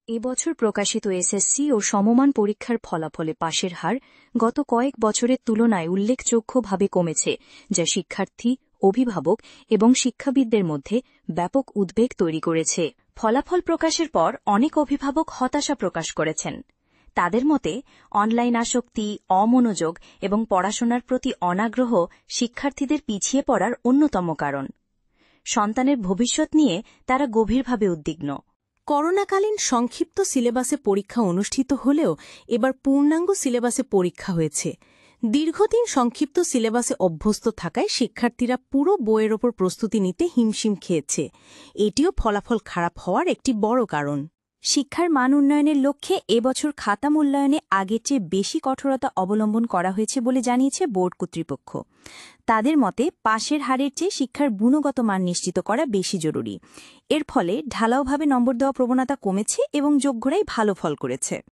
এবছর প্রকাশিত এসএসসি ও সমমান পরীক্ষার ফলাফলে পাশের হার গত কয়েক বছরের তুলনায় উল্লেখযোগ্যভাবে কমেছে, যা শিক্ষার্থী, অভিভাবক এবং শিক্ষাবিদদের মধ্যে ব্যাপক উদ্বেগ তৈরি করেছে। ফলাফল প্রকাশের পর অনেক অভিভাবক হতাশা প্রকাশ করেছেন। তাদের মতে, অনলাইন আসক্তি, অমনোযোগ এবং পড়াশোনার প্রতি অনাগ্রহ শিক্ষার্থীদের পিছিয়ে পড়ার অন্যতম কারণ। সন্তানের ভবিষ্যৎ নিয়ে তারা গভীরভাবে উদ্বিগ্ন। করোনাকালীন সংক্ষিপ্ত সিলেবাসে পরীক্ষা অনুষ্ঠিত হলেও এবার পূর্ণাঙ্গ সিলেবাসে পরীক্ষা হয়েছে। দীর্ঘদিন সংক্ষিপ্ত সিলেবাসে অভ্যস্ত থাকায় শিক্ষার্থীরা পুরো বইয়ের ওপর প্রস্তুতি নিতে হিমশিম খেয়েছে। এটিও ফলাফল খারাপ হওয়ার একটি বড় কারণ। শিক্ষার মান উন্নয়নের লক্ষ্যে এবছর খাতা মূল্যায়নে আগের চেয়ে বেশি কঠোরতা অবলম্বন করা হয়েছে বলে জানিয়েছে বোর্ড কর্তৃপক্ষ। তাদের মতে, পাশের হারের চেয়ে শিক্ষার গুণগত মান নিশ্চিত করা বেশি জরুরি। এর ফলে ঢালাওভাবে নম্বর দেওয়া প্রবণতা কমেছে এবং যোগ্যরাই ভালো ফল করেছে।